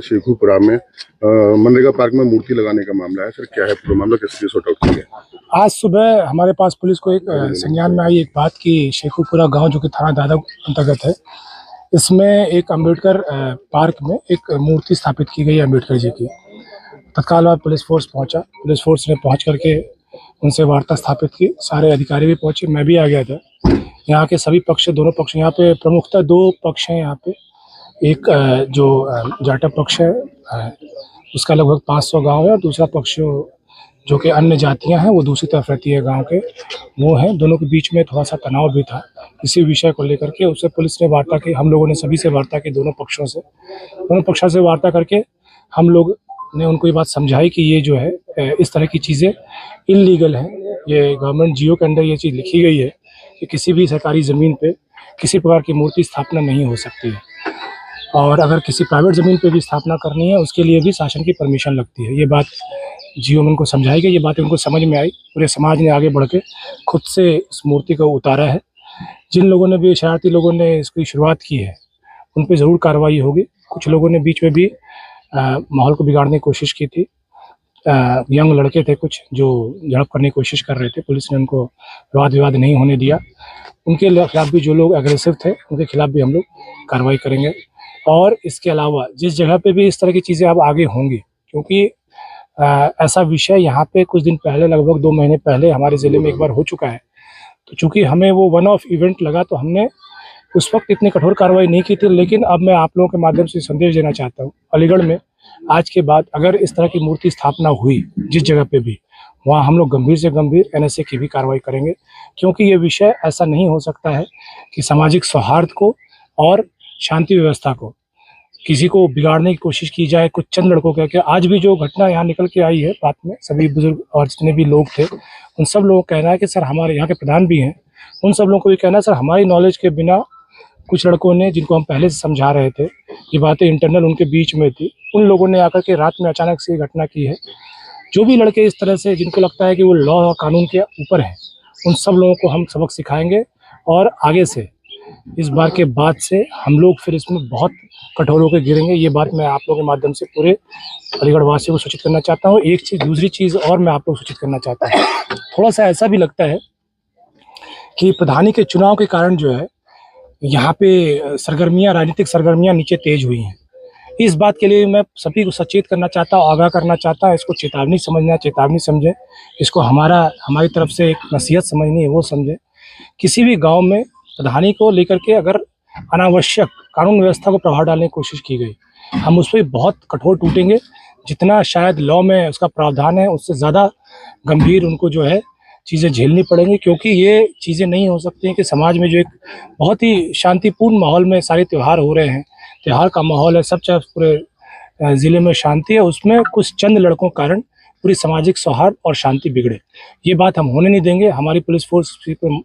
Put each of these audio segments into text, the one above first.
शेखुपुरा में मनरेगा पार्क में मूर्ति लगाने का मामला है। सर क्या है पूरा मामला, किस लिए सॉर्ट आउट किया है? आज सुबह हमारे पास पुलिस को एक संज्ञान में आई एक बात कि शेखुपुरा गांव जो कि थाना दादा अंतर्गत है, इसमें एक अम्बेडकर पार्क में एक मूर्ति स्थापित की गई है अम्बेडकर जी की। तत्काल बाद पुलिस फोर्स पहुंचा। पुलिस फोर्स ने पहुंच करके उनसे वार्ता स्थापित की। सारे अधिकारी भी पहुंचे, मैं भी आ गया था। यहाँ के सभी पक्ष, दोनों पक्ष, यहाँ पे प्रमुखतः दो पक्ष हैं। यहाँ पे एक जो जाटा पक्ष है, उसका लगभग 500 गांव है, और दूसरा पक्ष जो कि अन्य जातियां हैं वो दूसरी तरफ रहती है गांव के, वो हैं। दोनों के बीच में थोड़ा सा तनाव भी था इसी विषय को लेकर के। उससे पुलिस ने वार्ता की, हम लोगों ने सभी से वार्ता की, दोनों पक्षों से वार्ता करके हम लोग ने उनको ये बात समझाई कि ये जो है इस तरह की चीज़ें इल्लीगल हैं। ये गवर्नमेंट जियो के अंदर ये चीज़ लिखी गई है कि किसी भी सरकारी ज़मीन पे किसी प्रकार की मूर्ति स्थापना नहीं हो सकती है, और अगर किसी प्राइवेट ज़मीन पे भी स्थापना करनी है उसके लिए भी शासन की परमिशन लगती है। ये बात जियो में उनको समझाई गई, ये बात उनको समझ में आई। पूरे समाज ने आगे बढ़ के खुद से इस मूर्ति को उतारा है। जिन लोगों ने भी, शरारती लोगों ने इसकी शुरुआत की है, उन पर ज़रूर कार्रवाई होगी। कुछ लोगों ने बीच में भी माहौल को बिगाड़ने की कोशिश की थी। यंग लड़के थे कुछ जो झड़प करने की कोशिश कर रहे थे, पुलिस ने उनको वाद विवाद नहीं होने दिया। उनके खिलाफ भी, जो लोग एग्रेसिव थे, उनके खिलाफ भी हम लोग कार्रवाई करेंगे। और इसके अलावा जिस जगह पे भी इस तरह की चीज़ें अब आगे होंगी, क्योंकि ऐसा विषय यहाँ पे कुछ दिन पहले, लगभग 2 महीने पहले हमारे ज़िले में एक बार हो चुका है। तो चूँकि हमें वो वन ऑफ इवेंट लगा, तो हमने उस वक्त इतनी कठोर कार्रवाई नहीं की थी। लेकिन अब मैं आप लोगों के माध्यम से संदेश देना चाहता हूँ, अलीगढ़ में आज के बाद अगर इस तरह की मूर्ति स्थापना हुई जिस जगह पे भी, वहाँ हम लोग गंभीर से गंभीर NSA की भी कार्रवाई करेंगे। क्योंकि ये विषय ऐसा नहीं हो सकता है कि सामाजिक सौहार्द को और शांति व्यवस्था को किसी को बिगाड़ने की कोशिश की जाए कुछ चंद लड़कों के। आज भी जो घटना यहाँ निकल के आई है, बात में सभी बुजुर्ग और जितने भी लोग थे, उन सब लोगों का कहना है कि सर, हमारे यहाँ के प्रधान भी हैं, उन सब लोगों को भी कहना है सर, हमारी नॉलेज के बिना कुछ लड़कों ने, जिनको हम पहले से समझा रहे थे, ये बातें इंटरनल उनके बीच में थी, उन लोगों ने आकर के रात में अचानक से ये घटना की है। जो भी लड़के इस तरह से, जिनको लगता है कि वो लॉ और कानून के ऊपर हैं, उन सब लोगों को हम सबक सिखाएंगे। और आगे से, इस बार के बाद से हम लोग फिर इसमें बहुत कठोर होकर गिरेंगे। ये बात मैं आप लोगों के माध्यम से पूरे अलीगढ़ वासियों को सूचित करना चाहता हूँ। एक चीज़, दूसरी चीज़ और मैं आप लोग सूचित करना चाहता हूँ, थोड़ा सा ऐसा भी लगता है कि प्रधानी के चुनाव के कारण जो है यहाँ पे सरगर्मियाँ, राजनीतिक सरगर्मियाँ नीचे तेज हुई हैं। इस बात के लिए मैं सभी को सचेत करना चाहता हूँ, आगाह करना चाहता हूँ। इसको चेतावनी समझना, चेतावनी समझें। इसको हमारी तरफ से एक नसीहत समझनी है, वो समझें। किसी भी गांव में प्रधानी को लेकर के अगर अनावश्यक कानून व्यवस्था को प्रभाव डालने की कोशिश की गई, हम उस पर बहुत कठोर टूटेंगे। जितना शायद लॉ में उसका प्रावधान है, उससे ज़्यादा गंभीर उनको जो है चीज़ें झेलनी पड़ेंगी। क्योंकि ये चीज़ें नहीं हो सकती हैं कि समाज में जो एक बहुत ही शांतिपूर्ण माहौल में सारे त्यौहार हो रहे हैं, त्यौहार का माहौल है, सब चाहे पूरे ज़िले में शांति है, उसमें कुछ चंद लड़कों के कारण पूरी सामाजिक सौहार्द और शांति बिगड़े। ये बात हम होने नहीं देंगे। हमारी पुलिस फोर्स पे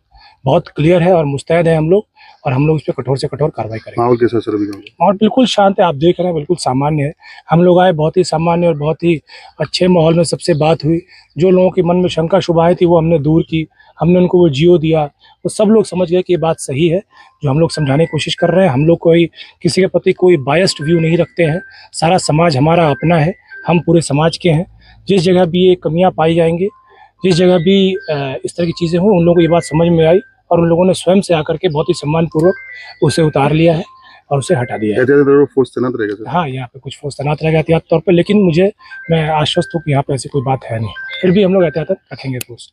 बहुत क्लियर है और मुस्तैद है हम लोग, और हम लोग इस पर कठोर से कठोर कार्रवाई करेंगे। माहौल कैसा सर? माहौल बिल्कुल शांत है, आप देख रहे हैं, बिल्कुल सामान्य है। हम लोग आए बहुत ही सामान्य और बहुत ही अच्छे माहौल में, सबसे बात हुई। जो लोगों के मन में शंका शुभाएं थी वो हमने दूर की, हमने उनको वो जियो दिया, वो सब लोग समझ गए कि ये बात सही है जो हम लोग समझाने की कोशिश कर रहे हैं। हम लोग कोई किसी के प्रति कोई बायस्ड व्यू नहीं रखते हैं। सारा समाज हमारा अपना है, हम पूरे समाज के हैं। जिस जगह भी ये कमियाँ पाई जाएंगी, जिस जगह भी इस तरह की चीज़ें हों, उन लोगों को ये बात समझ में आई और उन लोगों ने स्वयं से आकर के बहुत ही सम्मानपूर्वक उसे उतार लिया है और उसे हटा दिया है। फोर्स तैनात रहेगा सर? हाँ, यहाँ पे कुछ फोर्स तैनात रहेगा एहतियात तौर पे, लेकिन मैं आश्वस्त हूँ कि यहाँ पे ऐसी कोई बात है नहीं। फिर भी हम लोग एहतियात रखेंगे फोर्स।